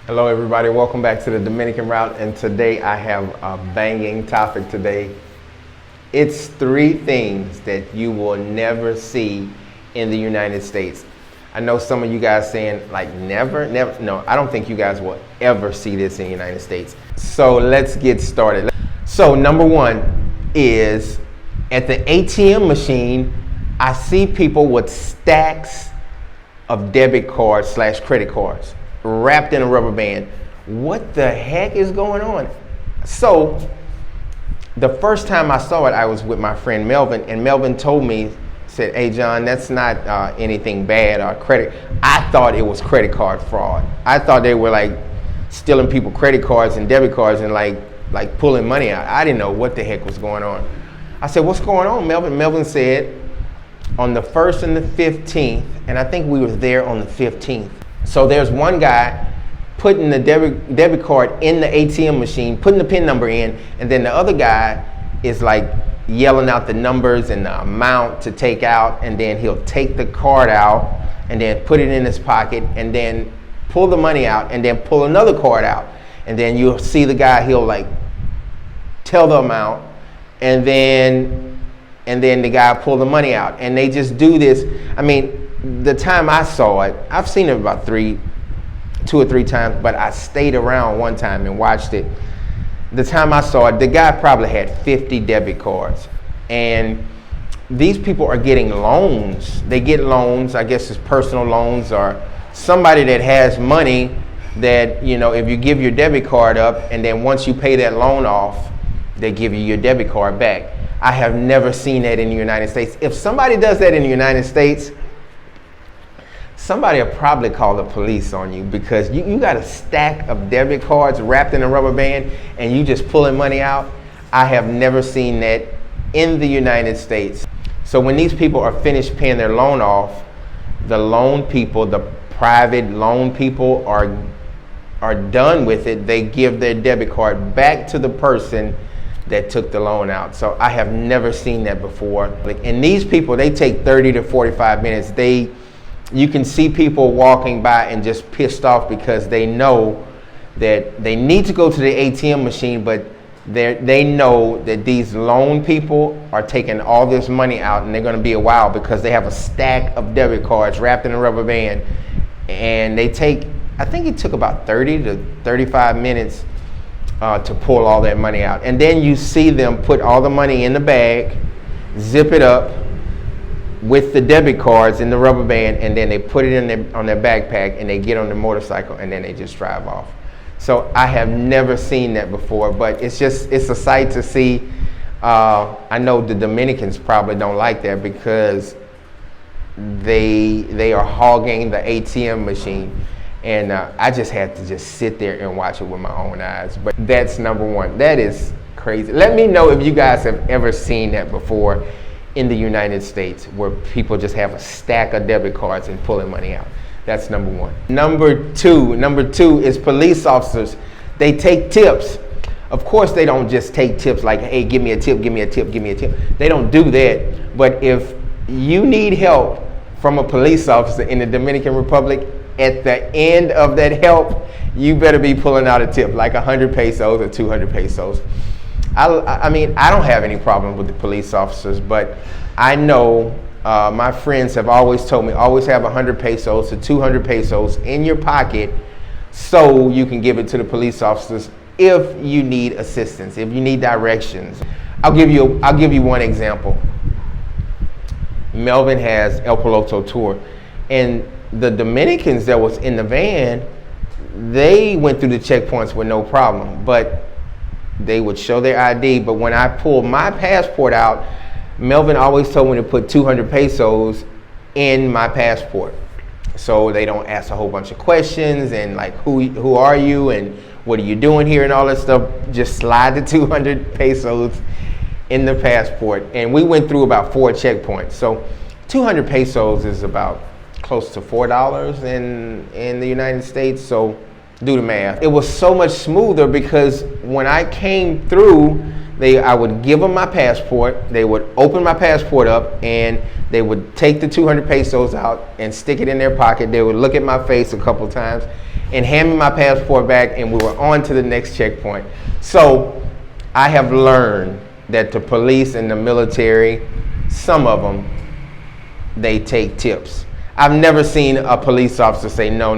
Hello everybody, welcome back to the Dominican route, and today I have a banging topic today. It's 3 things that you will never see in the United States. I know some of you guys saying like never. No, I don't think you guys will ever see this in the United States. So let's get started. So number 1 is at the ATM machine, I see people with stacks of debit cards / credit cards wrapped in a rubber band. What the heck is going on? So the first time I saw it, I was with my friend Melvin, and Melvin told me, said, "Hey John, that's not anything bad or credit." I thought it was credit card fraud. I thought they were like stealing people credit cards and debit cards and like pulling money out. I didn't know what the heck was going on. I said, "What's going on, Melvin?" Melvin said, on the 1st and the 15th, and I think we were there on the 15th. So there's one guy putting the debit card in the ATM machine, putting the PIN number in, and then the other guy is like yelling out the numbers and the amount to take out, and then he'll take the card out and then put it in his pocket and then pull the money out and then pull another card out. And then you'll see the guy, he'll like tell the amount and then the guy pull the money out. And they just do this. I mean, the time I saw it, I've seen it about 2 or 3 times, but I stayed around one time and watched it. The time I saw it, the guy probably had 50 debit cards. And these people are getting loans. They get loans, I guess it's personal loans, or somebody that has money that, you know, if you give your debit card up and then once you pay that loan off, they give you your debit card back. I have never seen that in the United States. If somebody does that in the United States, somebody will probably call the police on you, because you got a stack of debit cards wrapped in a rubber band and you just pulling money out. I have never seen that in the United States. So when these people are finished paying their loan off, the loan people, the private loan people are done with it. They give their debit card back to the person that took the loan out. So I have never seen that before. And these people, they take 30 to 45 minutes. You can see people walking by and just pissed off because they know that they need to go to the ATM machine, but they know that these loan people are taking all this money out, and they're going to be a while because they have a stack of debit cards wrapped in a rubber band. And I think it took about 30 to 35 minutes to pull all that money out. And then you see them put all the money in the bag, zip it up with the debit cards in the rubber band, and then they put it on their backpack, and they get on the motorcycle, and then they just drive off. So I have never seen that before, but it's a sight to see. I know the Dominicans probably don't like that because they are hogging the ATM machine. And I just had to just sit there and watch it with my own eyes. But that's number 1. That is crazy. Let me know if you guys have ever seen that before in the United States, where people just have a stack of debit cards and pulling money out. That's number 1. Number two is police officers. They take tips. Of course, they don't just take tips like, "Hey, give me a tip, give me a tip, give me a tip." They don't do that. But if you need help from a police officer in the Dominican Republic, at the end of that help, you better be pulling out a tip, like 100 pesos or 200 pesos. I mean, I don't have any problem with the police officers, but I know my friends have always told me, always have 100 pesos to 200 pesos in your pocket so you can give it to the police officers if you need assistance, if you need directions. I'll give you one example. Melvin has El Piloto Tour, and the Dominicans that was in the van, they went through the checkpoints with no problem, but they would show their ID. But when I pulled my passport out, Melvin always told me to put 200 pesos in my passport, so they don't ask a whole bunch of questions and like, who are you and what are you doing here and all that stuff. Just slide the 200 pesos in the passport. And we went through about 4 checkpoints. So 200 pesos is about close to $4 in the United States. So do the math. It was so much smoother because when I came through, I would give them my passport, they would open my passport up, and they would take the 200 pesos out and stick it in their pocket. They would look at my face a couple times, and hand me my passport back, and we were on to the next checkpoint. So I have learned that the police and the military, some of them, they take tips. I've never seen a police officer say, no,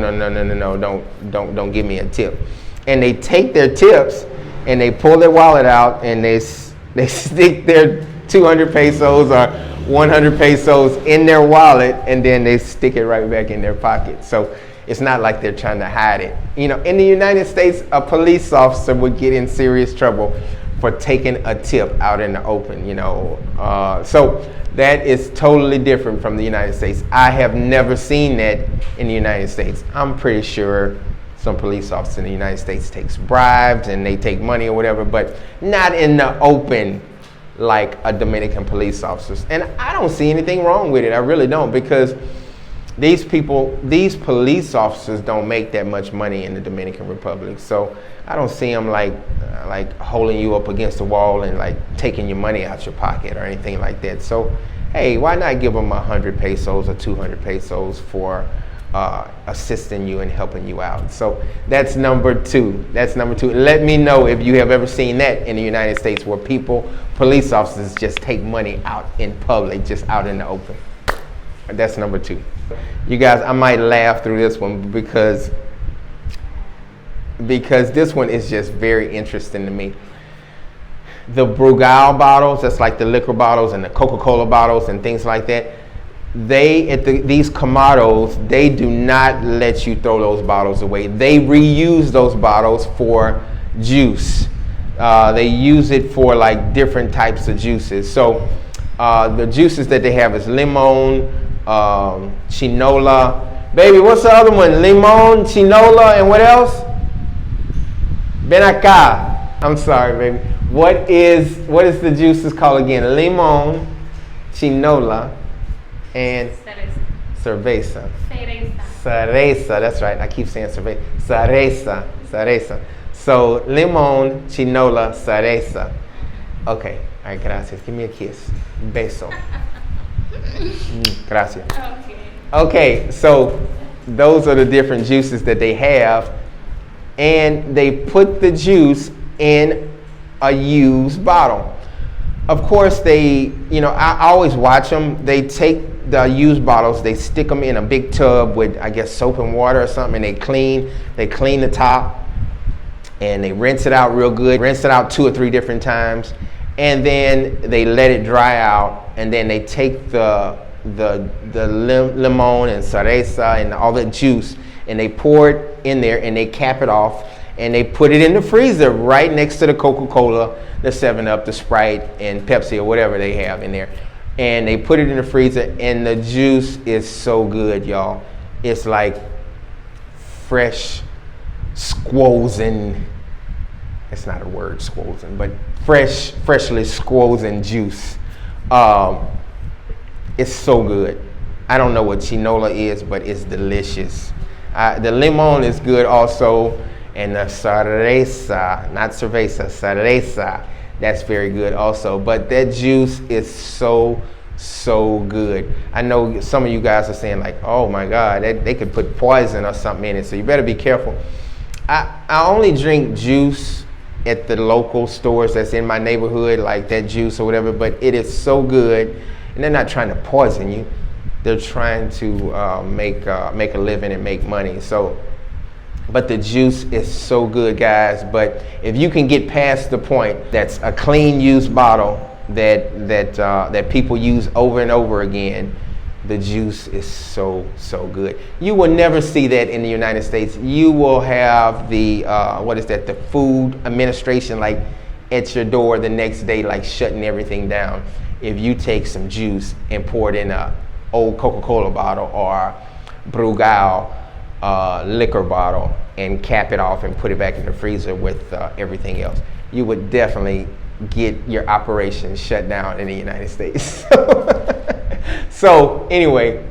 don't give me a tip. And they take their tips and they pull their wallet out and they stick their 200 pesos or 100 pesos in their wallet, and then they stick it right back in their pocket. So it's not like they're trying to hide it. You know, in the United States, a police officer would get in serious trouble for taking a tip out in the open, you know. So that is totally different from the United States. I have never seen that in the United States. I'm pretty sure some police officers in the United States takes bribes and they take money or whatever, but not in the open like a Dominican police officers. And I don't see anything wrong with it. I really don't, because these police officers don't make that much money in the Dominican Republic. So I don't see them like holding you up against the wall and like taking your money out your pocket or anything like that. So, hey, why not give them 100 pesos or 200 pesos for assisting you and helping you out? So that's number two. Let me know if you have ever seen that in the United States, where police officers just take money out in public, just out in the open. That's number two. You guys, I might laugh through this one because this one is just very interesting to me. The Brugal bottles, that's like the liquor bottles and the Coca-Cola bottles and things like that, these Camaros, they do not let you throw those bottles away. They reuse those bottles for juice. They use it for like different types of juices. So the juices that they have is limon, chinola. Baby, what's the other one? Limon, chinola, and what else? Ven acá. I'm sorry, baby. What is the juices called again? Limon, chinola, and cerveza. Cereza. That's right. I keep saying cerveza. Cereza. So limon, chinola, cereza. Okay. All right. Gracias. Give me a kiss. Beso. Gracias. Okay. So those are the different juices that they have, and they put the juice in a used bottle. Of course, I always watch them. They take the used bottles, they stick them in a big tub with, I guess, soap and water or something, and they clean the top, and they rinse it out real good. Rinse it out 2 or 3 different times, and then they let it dry out, and then they take the limon and cereza and all the juice, and they pour it in there, and they cap it off, and they put it in the freezer right next to the Coca-Cola, the 7-Up, the Sprite, and Pepsi, or whatever they have in there. And they put it in the freezer, and the juice is so good, y'all. It's like fresh, squozen. It's not a word, squozen, but freshly squozen juice. It's so good. I don't know what chinola is, but it's delicious. The limon is good also. And the cereza, not cerveza, cereza, that's very good also. But that juice is so good. I know some of you guys are saying like, oh my God, they could put poison or something in it, so you better be careful. I only drink juice at the local stores that's in my neighborhood, like that juice or whatever, but it is so good. And they're not trying to poison you. They're trying to make a living and make money. But the juice is so good, guys. But if you can get past the point that's a clean used bottle that people use over and over again, the juice is so good. You will never see that in the United States. You will have the the Food Administration like at your door the next day, like shutting everything down if you take some juice and pour it in a old Coca-Cola bottle or Brugal liquor bottle and cap it off and put it back in the freezer with everything else. You would definitely get your operation shut down in the United States. So anyway,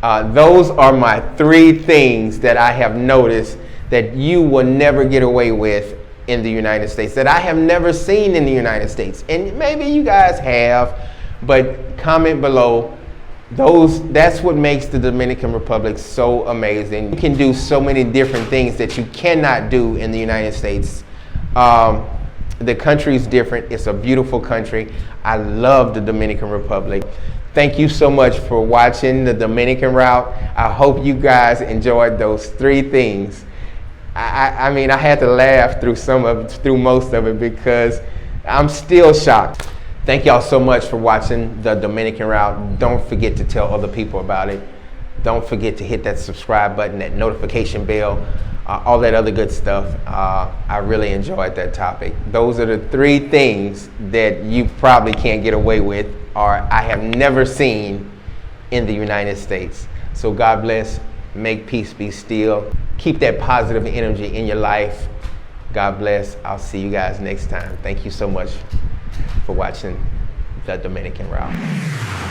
those are my 3 things that I have noticed that you will never get away with in the United States, that I have never seen in the United States. And maybe you guys have, but comment below That's what makes the Dominican Republic so amazing. You can do so many different things that you cannot do in the United States. The country is different. It's a beautiful country. I love the Dominican Republic. Thank you so much for watching the Dominican route. I hope you guys enjoyed those 3 things. I mean, I had to laugh through most of it because I'm still shocked. Thank y'all so much for watching the Dominican route. Don't forget to tell other people about it. Don't forget to hit that subscribe button, that notification bell, all that other good stuff. I really enjoyed that topic. Those are the 3 things that you probably can't get away with, or I have never seen in the United States. So God bless. Make peace be still. Keep that positive energy in your life. God bless. I'll see you guys next time. Thank you so much for watching the Dominican route.